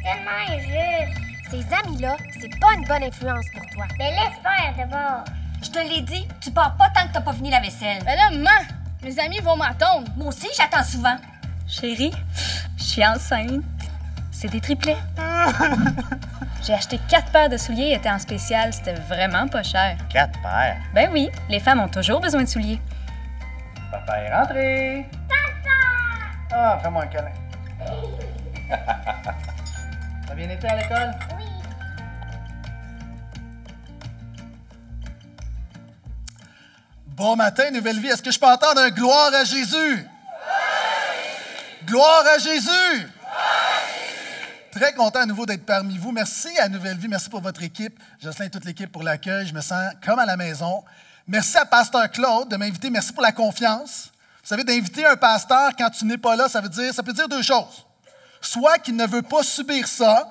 tellement injuste. Ces amis-là, c'est pas une bonne influence pour toi. Mais laisse faire d'abord. Je te l'ai dit, tu pars pas tant que t'as pas fini la vaisselle. Ben là, maman, mes amis vont m'attendre. Moi aussi, j'attends souvent. Chérie, je suis enceinte. C'est des triplets. J'ai acheté 4 paires de souliers, ils étaient en spécial. C'était vraiment pas cher. 4 paires. Ben oui, les femmes ont toujours besoin de souliers. Papa est rentré. Papa! Ah, fais-moi un câlin. T'as bien été à l'école? Oui. Bon matin, Nouvelle Vie. Est-ce que je peux entendre un gloire à Jésus? Gloire à Jésus! Très content à nouveau d'être parmi vous. Merci à Nouvelle Vie. Merci pour votre équipe. Jocelyn et toute l'équipe pour l'accueil. Je me sens comme à la maison. Merci à Pasteur Claude de m'inviter. Merci pour la confiance. Vous savez, d'inviter un pasteur quand tu n'es pas là, ça peut dire 2 choses. Soit qu'il ne veut pas subir ça,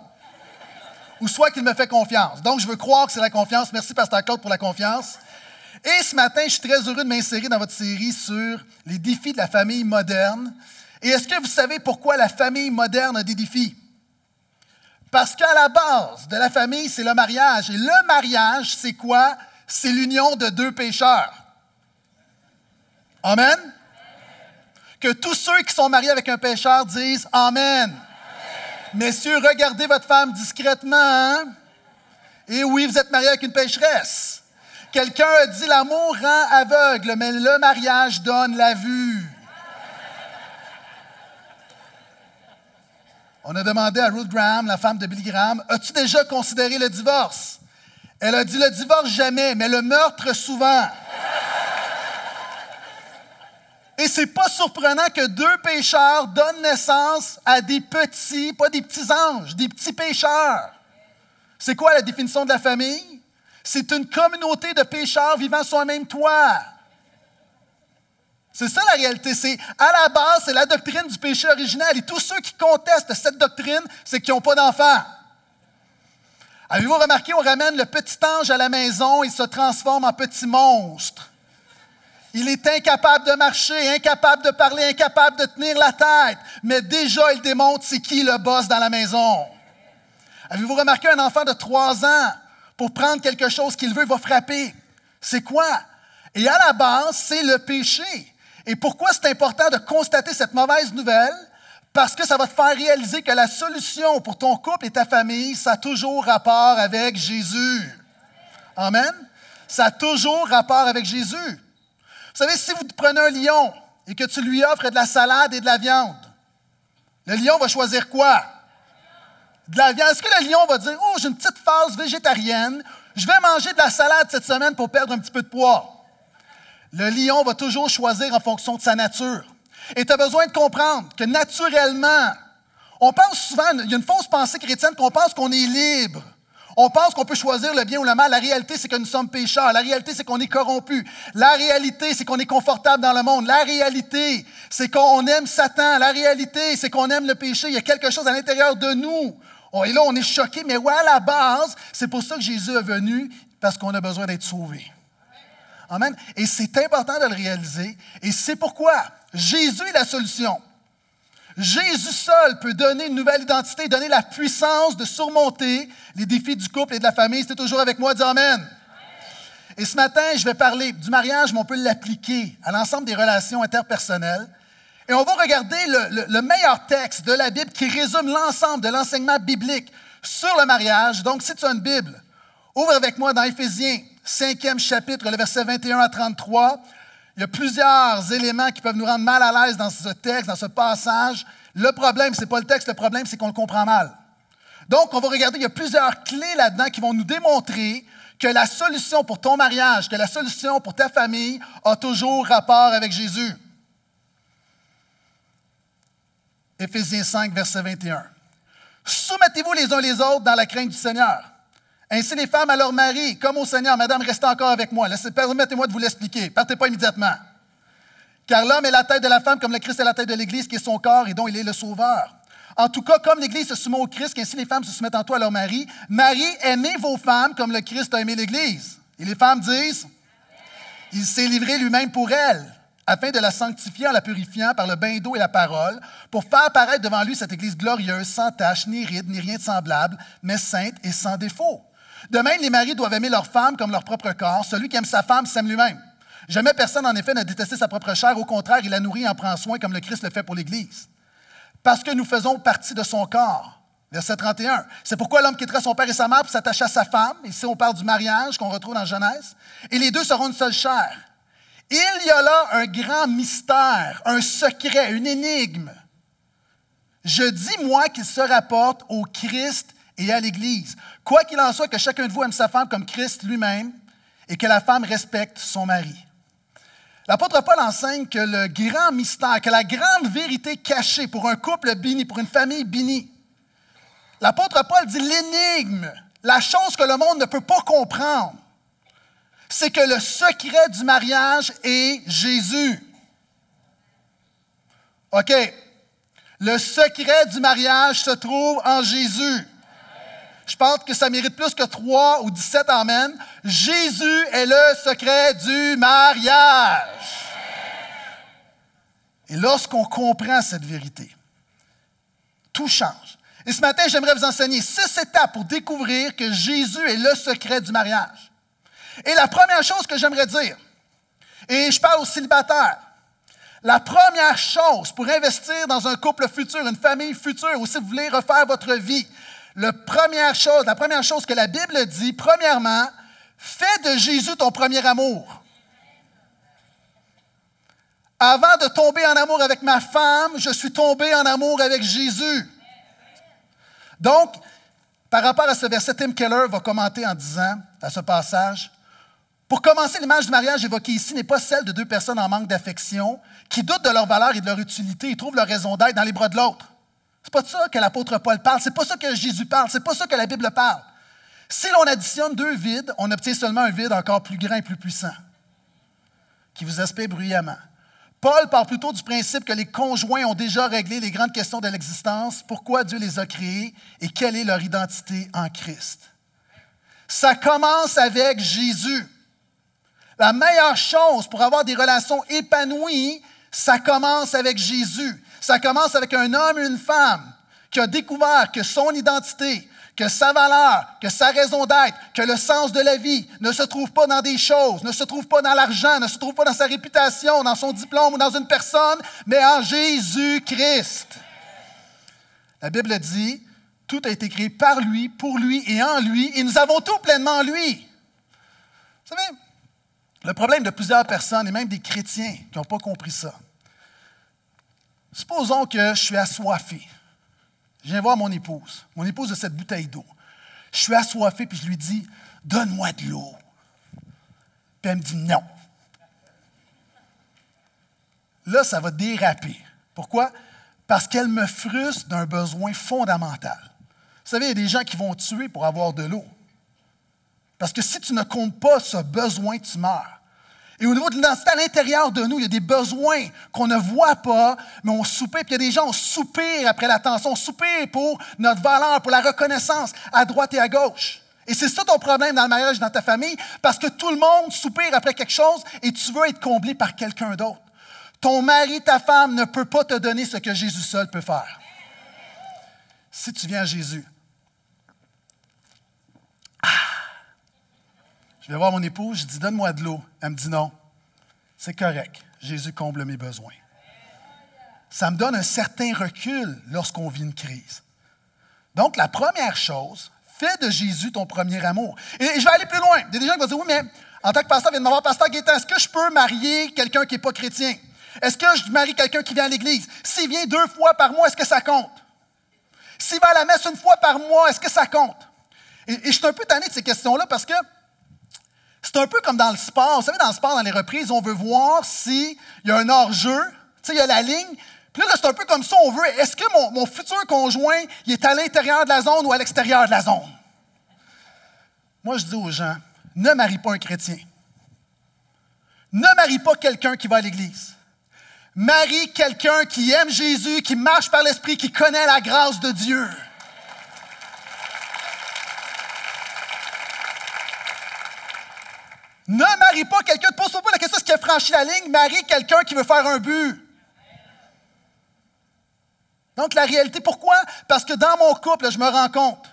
ou soit qu'il me fait confiance. Donc, je veux croire que c'est la confiance. Merci, Pasteur Claude, pour la confiance. Et ce matin, je suis très heureux de m'insérer dans votre série sur les défis de la famille moderne. Et est-ce que vous savez pourquoi la famille moderne a des défis? Parce qu'à la base de la famille, c'est le mariage. Et le mariage, c'est quoi? C'est l'union de 2 pécheurs. Amen? Que tous ceux qui sont mariés avec un pécheur disent Amen. Amen. Messieurs, regardez votre femme discrètement. Hein? Et oui, vous êtes mariés avec une pécheresse. Quelqu'un a dit l'amour rend aveugle, mais le mariage donne la vue. On a demandé à Ruth Graham, la femme de Billy Graham, as-tu déjà considéré le divorce? Elle a dit le divorce jamais, mais le meurtre souvent. Et c'est pas surprenant que 2 pécheurs donnent naissance à des petits, pas des petits anges, des petits pécheurs. C'est quoi la définition de la famille? C'est une communauté de pécheurs vivant sur un même toit. C'est ça la réalité. C'est, à la base, c'est la doctrine du péché originel. Et tous ceux qui contestent cette doctrine, c'est qu'ils n'ont pas d'enfants. Avez-vous remarqué, on ramène le petit ange à la maison, il se transforme en petit monstre. Il est incapable de marcher, incapable de parler, incapable de tenir la tête. Mais déjà, il démontre c'est qui le boss dans la maison. Avez-vous remarqué un enfant de 3 ans, pour prendre quelque chose qu'il veut, il va frapper? C'est quoi? Et à la base, c'est le péché. Et pourquoi c'est important de constater cette mauvaise nouvelle? Parce que ça va te faire réaliser que la solution pour ton couple et ta famille, ça a toujours rapport avec Jésus. Amen? Ça a toujours rapport avec Jésus. Vous savez, si vous prenez un lion et que tu lui offres de la salade et de la viande, le lion va choisir quoi? De la viande. Est-ce que le lion va dire « Oh, j'ai une petite phase végétarienne, je vais manger de la salade cette semaine pour perdre un petit peu de poids. » Le lion va toujours choisir en fonction de sa nature. Et tu as besoin de comprendre que naturellement, on pense souvent, il y a une fausse pensée chrétienne qu'on pense qu'on est libre. On pense qu'on peut choisir le bien ou le mal. La réalité, c'est que nous sommes pécheurs. La réalité, c'est qu'on est corrompus. La réalité, c'est qu'on est confortable dans le monde. La réalité, c'est qu'on aime Satan. La réalité, c'est qu'on aime le péché. Il y a quelque chose à l'intérieur de nous. Et là, on est choqué, mais ouais, à la base, c'est pour ça que Jésus est venu, parce qu'on a besoin d'être sauvé. Amen. Et c'est important de le réaliser. Et c'est pourquoi Jésus est la solution. Jésus seul peut donner une nouvelle identité, donner la puissance de surmonter les défis du couple et de la famille. Si tu es toujours avec moi, dis Amen. Et ce matin, je vais parler du mariage, mais on peut l'appliquer à l'ensemble des relations interpersonnelles. Et on va regarder le meilleur texte de la Bible qui résume l'ensemble de l'enseignement biblique sur le mariage. Donc, si tu as une Bible, ouvre avec moi dans Éphésiens, 5e chapitre, le verset 21 à 33. Il y a plusieurs éléments qui peuvent nous rendre mal à l'aise dans ce texte, dans ce passage. Le problème, ce n'est pas le texte, le problème, c'est qu'on le comprend mal. Donc, on va regarder, il y a plusieurs clés là-dedans qui vont nous démontrer que la solution pour ton mariage, que la solution pour ta famille a toujours rapport avec Jésus. Éphésiens 5, verset 21. Soumettez-vous les uns les autres dans la crainte du Seigneur. Ainsi, les femmes à leur mari, comme au Seigneur. Madame, restez encore avec moi. Permettez-moi de vous l'expliquer. Partez pas immédiatement. Car l'homme est la tête de la femme, comme le Christ est la tête de l'Église, qui est son corps et dont il est le sauveur. En tout cas, comme l'Église se soumet au Christ, qu'ainsi les femmes se soumettent en toi à leur mari. Marie, aimez vos femmes comme le Christ a aimé l'Église. Et les femmes disent, il s'est livré lui-même pour elles, afin de la sanctifier en la purifiant par le bain d'eau et la parole, pour faire paraître devant lui cette Église glorieuse, sans tache, ni ride, ni rien de semblable, mais sainte et sans défaut. De même, les maris doivent aimer leur femme comme leur propre corps. Celui qui aime sa femme s'aime lui-même. Jamais personne, en effet, n'a détesté sa propre chair. Au contraire, il la nourrit et en prend soin comme le Christ le fait pour l'Église. Parce que nous faisons partie de son corps. Verset 31. C'est pourquoi l'homme quittera son père et sa mère pour s'attacher à sa femme. Ici, on parle du mariage qu'on retrouve dans Genèse. Et les deux seront une seule chair. Il y a là un grand mystère, un secret, une énigme. Je dis, moi, qu'il se rapporte au Christ et à l'Église. Quoi qu'il en soit, que chacun de vous aime sa femme comme Christ lui-même et que la femme respecte son mari. L'apôtre Paul enseigne que le grand mystère, que la grande vérité cachée pour un couple béni, pour une famille bénie, l'apôtre Paul dit l'énigme, la chose que le monde ne peut pas comprendre, c'est que le secret du mariage est Jésus. OK. Le secret du mariage se trouve en Jésus. Je pense que ça mérite plus que 3 ou 17 amen. Jésus est le secret du mariage. Et lorsqu'on comprend cette vérité, tout change. Et ce matin, j'aimerais vous enseigner 6 étapes pour découvrir que Jésus est le secret du mariage. Et la première chose que j'aimerais dire, et je parle aux célibataires, la première chose pour investir dans un couple futur, une famille future, ou si vous voulez refaire votre vie, la première chose que la Bible dit, premièrement, fais de Jésus ton premier amour. Avant de tomber en amour avec ma femme, je suis tombé en amour avec Jésus. Donc, par rapport à ce verset, Tim Keller va commenter en disant, à ce passage, pour commencer, l'image du mariage évoquée ici n'est pas celle de deux personnes en manque d'affection, qui doutent de leur valeur et de leur utilité et trouvent leur raison d'être dans les bras de l'autre. C'est pas de ça que l'apôtre Paul parle, c'est pas ça que Jésus parle, c'est pas ça que la Bible parle. Si l'on additionne 2 vides, on obtient seulement un vide encore plus grand et plus puissant, qui vous aspire bruyamment. Paul parle plutôt du principe que les conjoints ont déjà réglé les grandes questions de l'existence, pourquoi Dieu les a créés et quelle est leur identité en Christ. Ça commence avec Jésus. La meilleure chose pour avoir des relations épanouies, ça commence avec Jésus. Ça commence avec un homme et une femme qui a découvert que son identité, que sa valeur, que sa raison d'être, que le sens de la vie ne se trouve pas dans des choses, ne se trouve pas dans l'argent, ne se trouve pas dans sa réputation, dans son diplôme ou dans une personne, mais en Jésus-Christ. La Bible dit, tout a été créé par lui, pour lui et en lui, et nous avons tout pleinement en lui. Vous savez, le problème de plusieurs personnes, et même des chrétiens qui n'ont pas compris ça, supposons que je suis assoiffé. Je viens voir mon épouse de cette bouteille d'eau. Je suis assoiffé, puis je lui dis, « Donne-moi de l'eau. » Puis elle me dit, « Non. » Là, ça va déraper. Pourquoi? Parce qu'elle me frustre d'un besoin fondamental. Vous savez, il y a des gens qui vont tuer pour avoir de l'eau. Parce que si tu ne comptes pas ce besoin, tu meurs. Et au niveau de l'identité à l'intérieur de nous, il y a des besoins qu'on ne voit pas, mais on soupire. Puis il y a des gens, on soupire après l'attention, on soupire pour notre valeur, pour la reconnaissance, à droite et à gauche. Et c'est ça ton problème dans le mariage, dans ta famille, parce que tout le monde soupire après quelque chose et tu veux être comblé par quelqu'un d'autre. Ton mari, ta femme ne peut pas te donner ce que Jésus seul peut faire. Si tu viens à Jésus, je vais voir mon épouse, je dis, donne-moi de l'eau. Elle me dit non. C'est correct. Jésus comble mes besoins. Ça me donne un certain recul lorsqu'on vit une crise. Donc, la première chose, fais de Jésus ton premier amour. Et je vais aller plus loin. Il y a des gens qui vont dire, oui, mais en tant que pasteur, viens de m'avoir, pasteur Gaétan, est-ce que je peux marier quelqu'un qui n'est pas chrétien? Est-ce que je marie quelqu'un qui vient à l'église? S'il vient 2 fois par mois, est-ce que ça compte? S'il va à la messe 1 fois par mois, est-ce que ça compte? Et je suis un peu tanné de ces questions-là parce que c'est un peu comme dans le sport. Vous savez, dans le sport, dans les reprises, on veut voir s'il y a un hors-jeu. Tu sais, il y a la ligne. Puis là, c'est un peu comme ça, on veut, est-ce que mon futur conjoint, il est à l'intérieur de la zone ou à l'extérieur de la zone? Moi, je dis aux gens, ne marie pas un chrétien. Ne marie pas quelqu'un qui va à l'église. Marie quelqu'un qui aime Jésus, qui marche par l'Esprit, qui connaît la grâce de Dieu. Ne marie pas quelqu'un, ne pose-toi pas la question, est-ce qu'il a franchi la ligne? Marie quelqu'un qui veut faire un but. Donc, la réalité, pourquoi? Parce que dans mon couple, je me rends compte,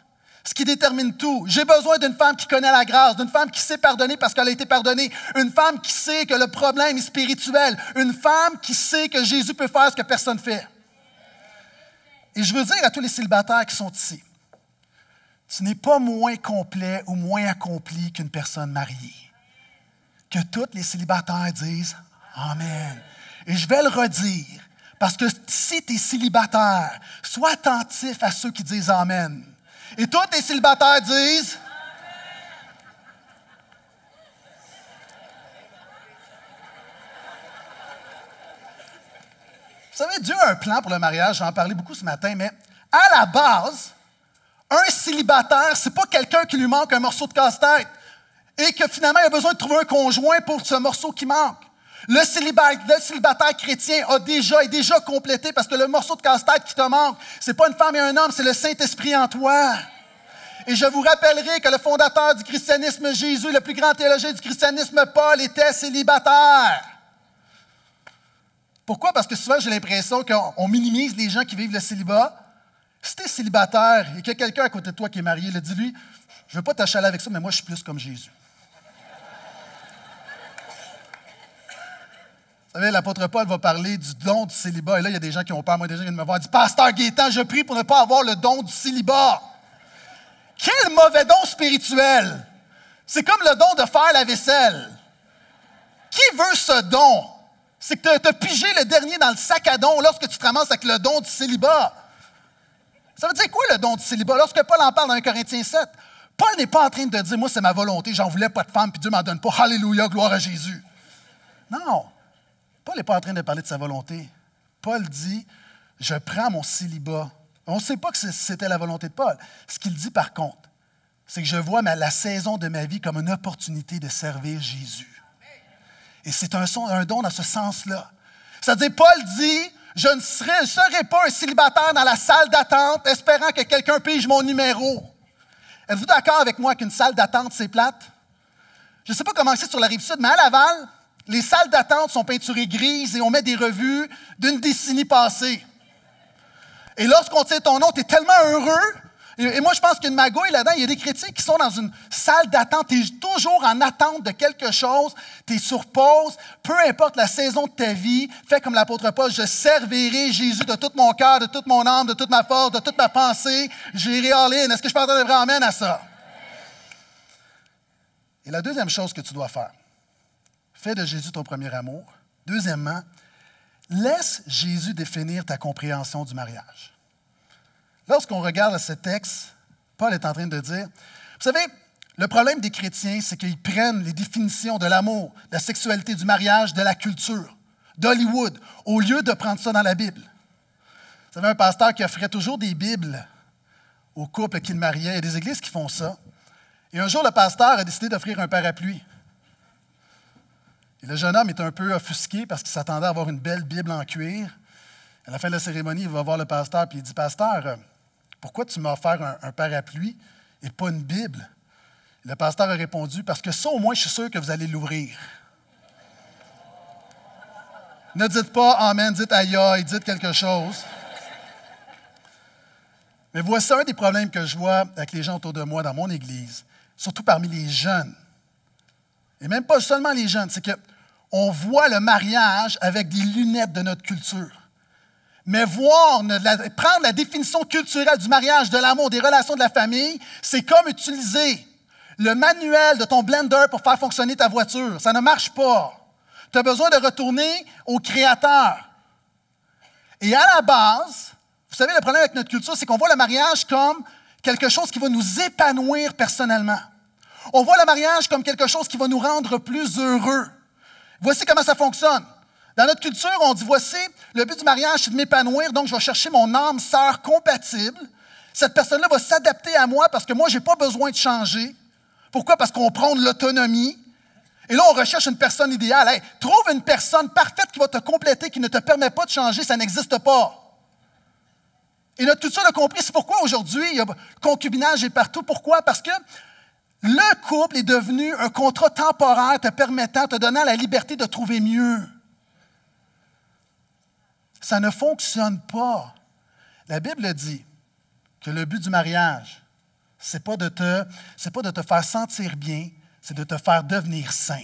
ce qui détermine tout. J'ai besoin d'une femme qui connaît la grâce, d'une femme qui sait pardonner parce qu'elle a été pardonnée, une femme qui sait que le problème est spirituel, une femme qui sait que Jésus peut faire ce que personne ne fait. Et je veux dire à tous les célibataires qui sont ici, tu n'es pas moins complet ou moins accompli qu'une personne mariée. Que tous les célibataires disent « Amen ». Et je vais le redire, parce que si tu es célibataire, sois attentif à ceux qui disent « Amen ». Et tous les célibataires disent Vous savez, Dieu a un plan pour le mariage, j'en ai parlé beaucoup ce matin, mais à la base, un célibataire, c'est pas quelqu'un qui lui manque un morceau de casse-tête et que finalement il a besoin de trouver un conjoint pour ce morceau qui manque. Le célibataire chrétien est déjà complété parce que le morceau de casse-tête qui te manque, c'est pas une femme et un homme, c'est le Saint-Esprit en toi. Et je vous rappellerai que le fondateur du christianisme, Jésus, le plus grand théologien du christianisme, Paul, était célibataire. Pourquoi? Parce que souvent, j'ai l'impression qu'on minimise les gens qui vivent le célibat. Si tu es célibataire et qu'il y a quelqu'un à côté de toi qui est marié, dis-lui, je ne veux pas t'achaler avec ça, mais moi, je suis plus comme Jésus. Vous savez, l'apôtre Paul va parler du don du célibat. Et là, il y a des gens qui ont peur. Moi, des gens qui viennent me voir et disent « Pasteur Gaétan, je prie pour ne pas avoir le don du célibat. » Quel mauvais don spirituel! C'est comme le don de faire la vaisselle. Qui veut ce don? C'est que tu as pigé le dernier dans le sac à don lorsque tu te ramasses avec le don du célibat. Ça veut dire quoi le don du célibat? Lorsque Paul en parle dans 1 Corinthiens 7, Paul n'est pas en train de dire « Moi, c'est ma volonté, j'en voulais pas de femme, puis Dieu m'en donne pas. Alléluia, gloire à Jésus. » Non. Paul n'est pas en train de parler de sa volonté. Paul dit « Je prends mon célibat. » On ne sait pas que c'était la volonté de Paul. Ce qu'il dit par contre, c'est que je vois la saison de ma vie comme une opportunité de servir Jésus. Et c'est un don dans ce sens-là. C'est-à-dire, Paul dit, je ne serai pas un célibataire dans la salle d'attente espérant que quelqu'un pige mon numéro. Êtes-vous d'accord avec moi qu'une salle d'attente, c'est plate? Je ne sais pas comment c'est sur la Rive-Sud, mais à Laval, les salles d'attente sont peinturées grises et on met des revues d'une décennie passée. Et lorsqu'on tient ton nom, tu es tellement heureux. Et moi, je pense qu'il y a une magouille là-dedans. Il y a des chrétiens qui sont dans une salle d'attente. Tu es toujours en attente de quelque chose. Tu es sur pause. Peu importe la saison de ta vie, fais comme l'apôtre Paul. Je servirai Jésus de tout mon cœur, de toute mon âme, de toute ma force, de toute ma pensée. J'irai all-in. Est-ce que je peux entendre un vrai amen à ça? Et la deuxième chose que tu dois faire, fais de Jésus ton premier amour. Deuxièmement, laisse Jésus définir ta compréhension du mariage. Lorsqu'on regarde ce texte, Paul est en train de dire, vous savez, le problème des chrétiens, c'est qu'ils prennent les définitions de l'amour, de la sexualité, du mariage, de la culture, d'Hollywood, au lieu de prendre ça dans la Bible. Vous savez, un pasteur qui offrait toujours des Bibles aux couples qu'il mariait. Il y a des églises qui font ça. Et un jour, le pasteur a décidé d'offrir un parapluie. Et le jeune homme est un peu offusqué parce qu'il s'attendait à avoir une belle Bible en cuir. À la fin de la cérémonie, il va voir le pasteur et il dit « Pasteur, pourquoi tu m'as offert un parapluie et pas une Bible? » Le pasteur a répondu « Parce que ça, au moins, je suis sûr que vous allez l'ouvrir. » Ne dites pas « Amen », dites « Aïe aïe », dites quelque chose. Mais voici un des problèmes que je vois avec les gens autour de moi dans mon Église, surtout parmi les jeunes. Et même pas seulement les jeunes, c'est qu'on voit le mariage avec des lunettes de notre culture. Mais prendre la définition culturelle du mariage, de l'amour, des relations de la famille, c'est comme utiliser le manuel de ton blender pour faire fonctionner ta voiture. Ça ne marche pas. Tu as besoin de retourner au Créateur. Et à la base, vous savez, le problème avec notre culture, c'est qu'on voit le mariage comme quelque chose qui va nous épanouir personnellement. On voit le mariage comme quelque chose qui va nous rendre plus heureux. Voici comment ça fonctionne. Dans notre culture, on dit, voici, le but du mariage, c'est de m'épanouir, donc je vais chercher mon âme sœur compatible. Cette personne-là va s'adapter à moi parce que moi, je n'ai pas besoin de changer. Pourquoi? Parce qu'on prend de l'autonomie. Et là, on recherche une personne idéale. Hey, trouve une personne parfaite qui va te compléter, qui ne te permet pas de changer, ça n'existe pas. Et notre culture l'a compris. C'est pourquoi aujourd'hui, le concubinage est partout. Pourquoi? Parce que Le couple est devenu un contrat temporaire te permettant, te donnant la liberté de trouver mieux. Ça ne fonctionne pas. La Bible dit que le but du mariage, c'est pas de te faire sentir bien, c'est de te faire devenir saint.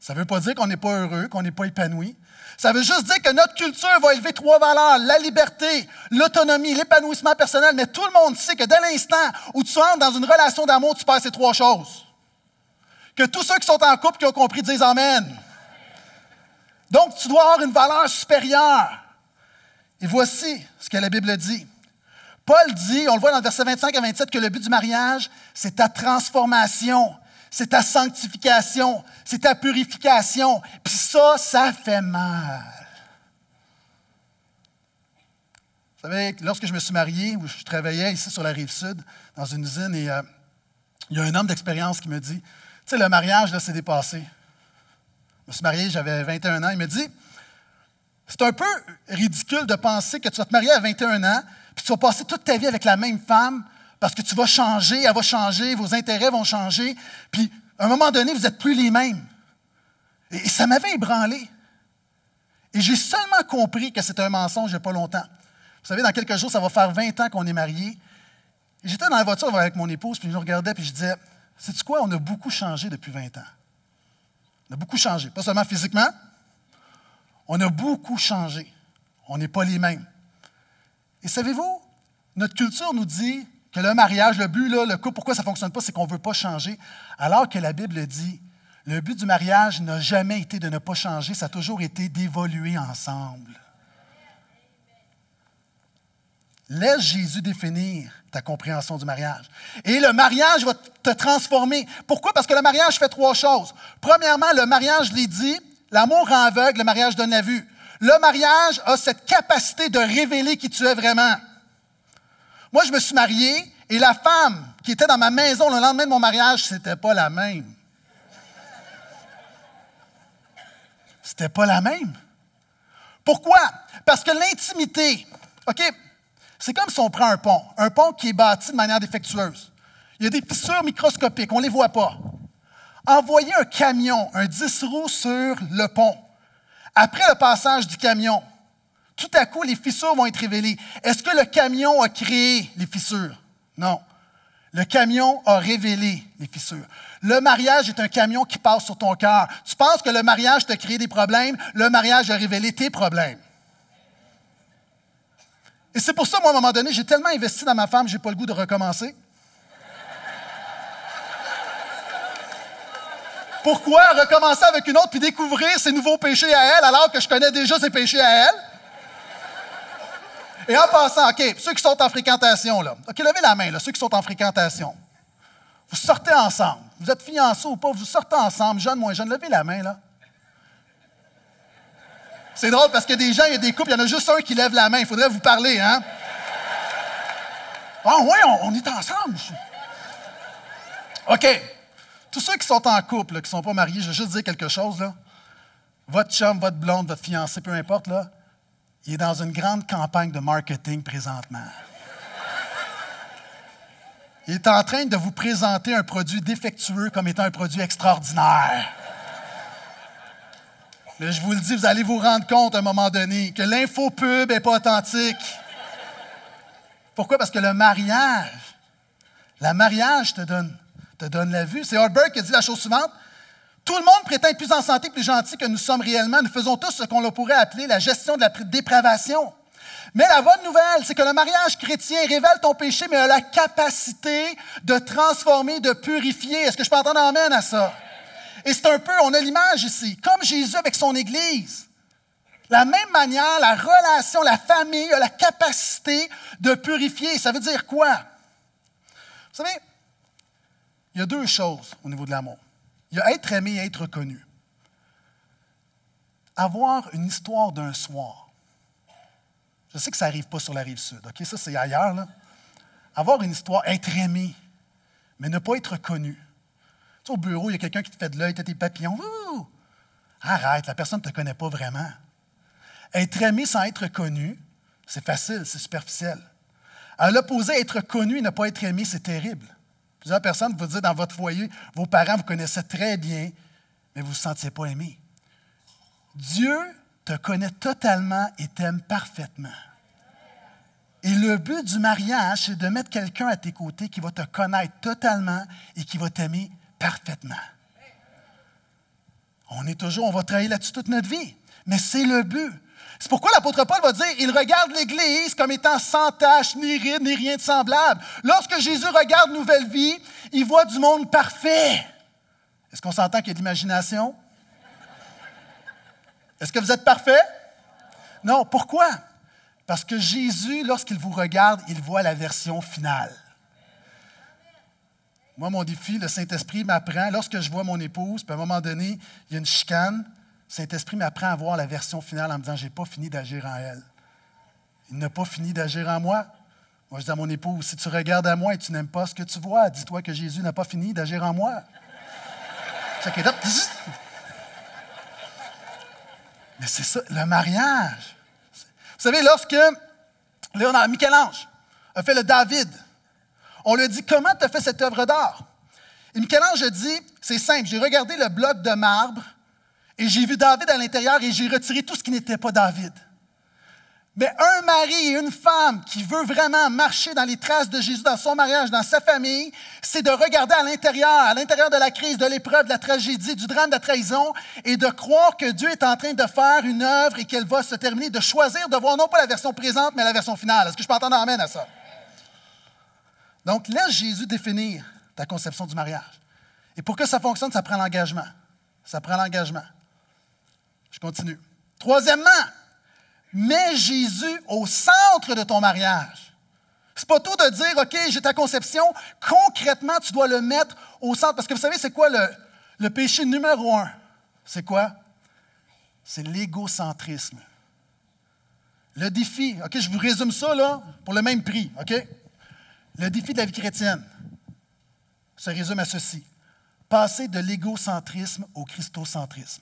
Ça ne veut pas dire qu'on n'est pas heureux, qu'on n'est pas épanoui. Ça veut juste dire que notre culture va élever 3 valeurs, la liberté, l'autonomie, l'épanouissement personnel, mais tout le monde sait que dès l'instant où tu entres dans une relation d'amour, tu perds ces 3 choses. Que tous ceux qui sont en couple qui ont compris disent Amen. Donc, tu dois avoir une valeur supérieure. Et voici ce que la Bible dit. Paul dit, on le voit dans le verset 25 à 27, que le but du mariage, c'est ta transformation, c'est ta sanctification, c'est ta purification. Puis ça fait mal. Vous savez, lorsque je me suis marié, où je travaillais ici sur la Rive-Sud, dans une usine, et il y a un homme d'expérience qui me dit, tu sais, le mariage, là, c'est dépassé. Je me suis marié, j'avais 21 ans. Il me dit, c'est un peu ridicule de penser que tu vas te marier à 21 ans, puis tu vas passer toute ta vie avec la même femme, parce que tu vas changer, elle va changer, vos intérêts vont changer, puis à un moment donné, vous n'êtes plus les mêmes. Et ça m'avait ébranlé. Et j'ai seulement compris que c'était un mensonge il n'y a pas longtemps. Vous savez, dans quelques jours, ça va faire 20 ans qu'on est mariés. Et j'étais dans la voiture avec mon épouse, puis je nous regardais, puis je disais, sais-tu quoi, on a beaucoup changé depuis 20 ans. On a beaucoup changé, pas seulement physiquement, on a beaucoup changé. On n'est pas les mêmes. Et savez-vous, notre culture nous dit que le mariage, le but, là, le couple, pourquoi ça ne fonctionne pas, c'est qu'on ne veut pas changer, alors que la Bible dit, le but du mariage n'a jamais été de ne pas changer, ça a toujours été d'évoluer ensemble. Laisse Jésus définir ta compréhension du mariage. Et le mariage va te transformer. Pourquoi? Parce que le mariage fait 3 choses. Premièrement, le mariage, je l'ai dit, l'amour rend aveugle, le mariage donne la vue. Le mariage a cette capacité de révéler qui tu es vraiment. Moi, je me suis marié et la femme qui était dans ma maison le lendemain de mon mariage, c'était pas la même. C'était pas la même. Pourquoi? Parce que l'intimité, OK, c'est comme si on prend un pont qui est bâti de manière défectueuse. Il y a des fissures microscopiques, on ne les voit pas. Envoyez un camion, un 10 roues sur le pont. Après le passage du camion, tout à coup, les fissures vont être révélées. Est-ce que le camion a créé les fissures? Non. Le camion a révélé les fissures. Le mariage est un camion qui passe sur ton cœur. Tu penses que le mariage t'a créé des problèmes, le mariage a révélé tes problèmes. Et c'est pour ça, moi, à un moment donné, j'ai tellement investi dans ma femme, je n'ai pas le goût de recommencer. Pourquoi recommencer avec une autre puis découvrir ses nouveaux péchés à elle alors que je connais déjà ses péchés à elle? Et en passant, OK, ceux qui sont en fréquentation, là, OK, levez la main, là, ceux qui sont en fréquentation. Vous sortez ensemble. Vous êtes fiancés ou pas, vous sortez ensemble, jeune, moins jeune, levez la main, là. C'est drôle parce que des gens, il y a des couples, il y en a juste un qui lève la main. Il faudrait vous parler, hein? Ah oui, on est ensemble. OK. Tous ceux qui sont en couple, là, qui ne sont pas mariés, je vais juste dire quelque chose, là. Votre chum, votre blonde, votre fiancé, peu importe, là, il est dans une grande campagne de marketing présentement. Il est en train de vous présenter un produit défectueux comme étant un produit extraordinaire. Mais je vous le dis, vous allez vous rendre compte à un moment donné que l'infopub n'est pas authentique. Pourquoi? Parce que le mariage te donne la vue. C'est Harburg qui a dit la chose suivante. Tout le monde prétend être plus en santé, plus gentil que nous sommes réellement. Nous faisons tous ce qu'on pourrait appeler la gestion de la dépravation. Mais la bonne nouvelle, c'est que le mariage chrétien révèle ton péché, mais a la capacité de transformer, de purifier. Est-ce que je peux entendre amen à ça? Et c'est un peu, on a l'image ici, comme Jésus avec son Église. De la même manière, la relation, la famille a la capacité de purifier. Ça veut dire quoi? Vous savez, il y a 2 choses au niveau de l'amour. Il y a être aimé et être reconnu. Avoir une histoire d'un soir. Je sais que ça n'arrive pas sur la Rive-Sud, OK? Ça, c'est ailleurs, là. Avoir une histoire, être aimé, mais ne pas être reconnu. Tu sais, au bureau, il y a quelqu'un qui te fait de l'œil, tu as tes papillons. Ouh! Arrête, la personne ne te connaît pas vraiment. Être aimé sans être reconnu, c'est facile, c'est superficiel. À l'opposé, être connu et ne pas être aimé, c'est terrible. Plusieurs personnes vous disent dans votre foyer, vos parents vous connaissaient très bien, mais vous ne vous sentiez pas aimé. Dieu te connaît totalement et t'aime parfaitement. Et le but du mariage, c'est de mettre quelqu'un à tes côtés qui va te connaître totalement et qui va t'aimer parfaitement. On va travailler là-dessus toute notre vie, mais c'est le but. C'est pourquoi l'apôtre Paul va dire, il regarde l'Église comme étant sans tache, ni ride, ni rien de semblable. Lorsque Jésus regarde Nouvelle Vie, il voit du monde parfait. Est-ce qu'on s'entend qu'il y a de l'imagination? Est-ce que vous êtes parfait? Non. Pourquoi? Parce que Jésus, lorsqu'il vous regarde, il voit la version finale. Moi, mon défi, le Saint-Esprit m'apprend, lorsque je vois mon épouse, puis à un moment donné, il y a une chicane, le Saint-Esprit m'apprend à voir la version finale en me disant, je n'ai pas fini d'agir en elle. Il n'a pas fini d'agir en moi. Moi, je dis à mon épouse, si tu regardes à moi et tu n'aimes pas ce que tu vois, dis-toi que Jésus n'a pas fini d'agir en moi. Check it up. Mais c'est ça, le mariage. Vous savez, lorsque Michel-Ange a fait le David, on lui a dit, comment tu as fait cette œuvre d'art? Et Michel-Ange a dit, c'est simple, j'ai regardé le bloc de marbre et j'ai vu David à l'intérieur et j'ai retiré tout ce qui n'était pas David. Mais un mari et une femme qui veut vraiment marcher dans les traces de Jésus dans son mariage, dans sa famille, c'est de regarder à l'intérieur de la crise, de l'épreuve, de la tragédie, du drame, de la trahison, et de croire que Dieu est en train de faire une œuvre et qu'elle va se terminer, de choisir de voir non pas la version présente, mais la version finale. Est-ce que je peux entendre amène à ça? Donc, laisse Jésus définir ta conception du mariage. Et pour que ça fonctionne, ça prend l'engagement. Ça prend l'engagement. Je continue. Troisièmement, mets Jésus au centre de ton mariage. C'est pas tout de dire, OK, j'ai ta conception. Concrètement, tu dois le mettre au centre. Parce que vous savez, c'est quoi le péché numéro 1? C'est quoi? C'est l'égocentrisme. Le défi, OK, je vous résume ça là, pour le même prix, OK? Le défi de la vie chrétienne se résume à ceci. Passer de l'égocentrisme au christocentrisme.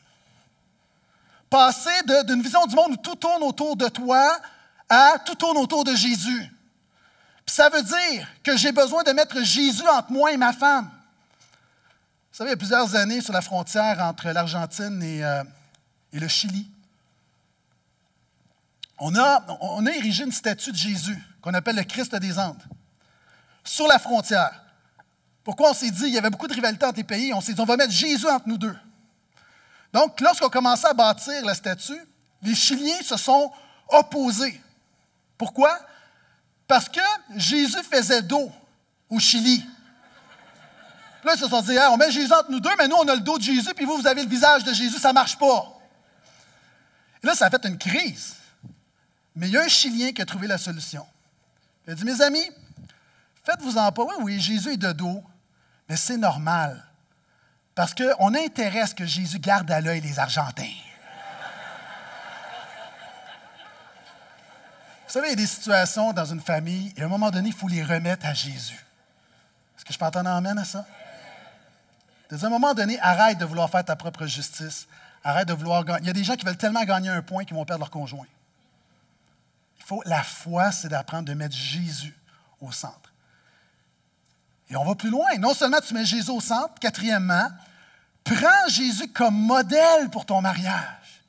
Passer d'une vision du monde où tout tourne autour de toi à tout tourne autour de Jésus. Puis ça veut dire que j'ai besoin de mettre Jésus entre moi et ma femme. Vous savez, il y a plusieurs années, sur la frontière entre l'Argentine et le Chili, on a érigé une statue de Jésus qu'on appelle le Christ des Andes, sur la frontière. Pourquoi on s'est dit, il y avait beaucoup de rivalité entre les pays, on s'est dit, on va mettre Jésus entre nous deux. Donc, lorsqu'on commençait à bâtir la statue, les Chiliens se sont opposés. Pourquoi? Parce que Jésus faisait dos au Chili. Puis là, ils se sont dit, on met Jésus entre nous deux, mais nous, on a le dos de Jésus, puis vous avez le visage de Jésus, ça ne marche pas. Et là, ça a fait une crise. Mais il y a un Chilien qui a trouvé la solution. Il a dit, mes amis, faites-vous-en pas. Oui, Jésus est de dos, mais c'est normal. Parce qu'on a intérêt à ce que Jésus garde à l'œil les Argentins. Vous savez, il y a des situations dans une famille, et à un moment donné, il faut les remettre à Jésus. Est-ce que je peux entendre amène à ça? À un moment donné, arrête de vouloir faire ta propre justice. Arrête de vouloir gagner. Il y a des gens qui veulent tellement gagner un point qu'ils vont perdre leur conjoint. La foi, c'est d'apprendre de mettre Jésus au centre. Et on va plus loin. Non seulement tu mets Jésus au centre, quatrièmement, prends Jésus comme modèle pour ton mariage.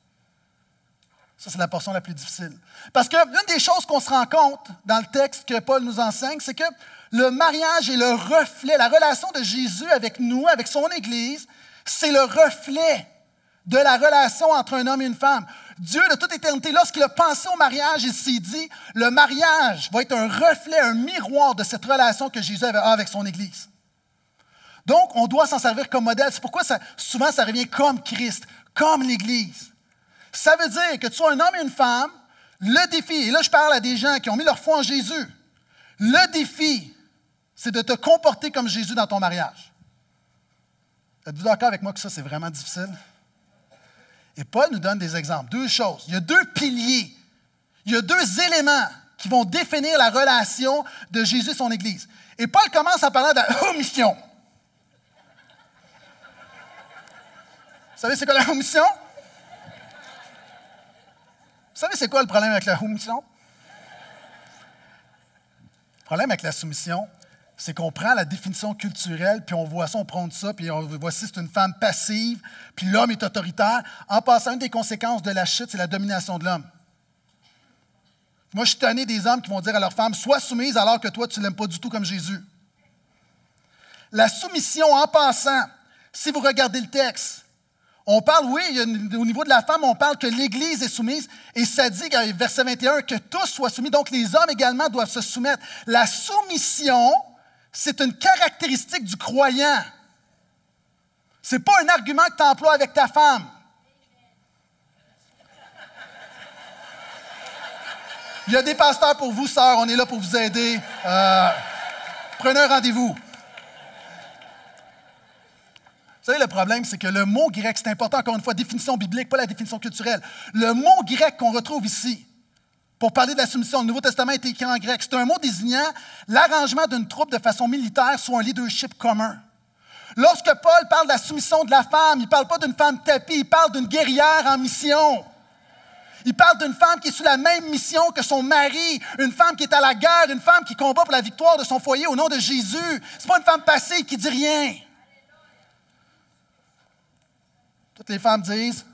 Ça, c'est la portion la plus difficile. Parce que l'une des choses qu'on se rend compte dans le texte que Paul nous enseigne, c'est que le mariage est le reflet, la relation de Jésus avec nous, avec son Église, c'est le reflet de la relation entre un homme et une femme. Dieu, de toute éternité, lorsqu'il a pensé au mariage, il s'est dit, le mariage va être un reflet, un miroir de cette relation que Jésus a avec son Église. Donc, on doit s'en servir comme modèle. C'est pourquoi souvent ça revient comme Christ, comme l'Église. Ça veut dire que tu sois un homme et une femme, le défi, et là je parle à des gens qui ont mis leur foi en Jésus, le défi, c'est de te comporter comme Jésus dans ton mariage. Êtes-vous d'accord avec moi que ça, c'est vraiment difficile? Et Paul nous donne des exemples. Deux choses. Il y a deux piliers. Il y a deux éléments qui vont définir la relation de Jésus et son Église. Et Paul commence en parlant de la omission. Vous savez c'est quoi la omission? Vous savez c'est quoi le problème avec la omission? Le problème avec la soumission, c'est qu'on prend la définition culturelle, puis on voit ça, on prône ça, puis voici, c'est une femme passive, puis l'homme est autoritaire. En passant, une des conséquences de la chute, c'est la domination de l'homme. Moi, je suis tanné des hommes qui vont dire à leur femme, sois soumise alors que toi, tu ne l'aimes pas du tout comme Jésus. La soumission, en passant, si vous regardez le texte, on parle, oui, au niveau de la femme, on parle que l'Église est soumise, et ça dit, verset 21, que tous soient soumis, donc les hommes également doivent se soumettre. La soumission, c'est une caractéristique du croyant. Ce n'est pas un argument que tu emploies avec ta femme. Il y a des pasteurs pour vous, sœurs, on est là pour vous aider. Prenez un rendez-vous. Vous savez, le problème, c'est que le mot grec, c'est important, encore une fois, définition biblique, pas la définition culturelle. Le mot grec qu'on retrouve ici, pour parler de la soumission, le Nouveau Testament est écrit en grec. C'est un mot désignant l'arrangement d'une troupe de façon militaire sous un leadership commun. Lorsque Paul parle de la soumission de la femme, il ne parle pas d'une femme tapie, il parle d'une guerrière en mission. Il parle d'une femme qui est sous la même mission que son mari, une femme qui est à la guerre, une femme qui combat pour la victoire de son foyer au nom de Jésus. Ce n'est pas une femme passive qui dit rien. Toutes les femmes disent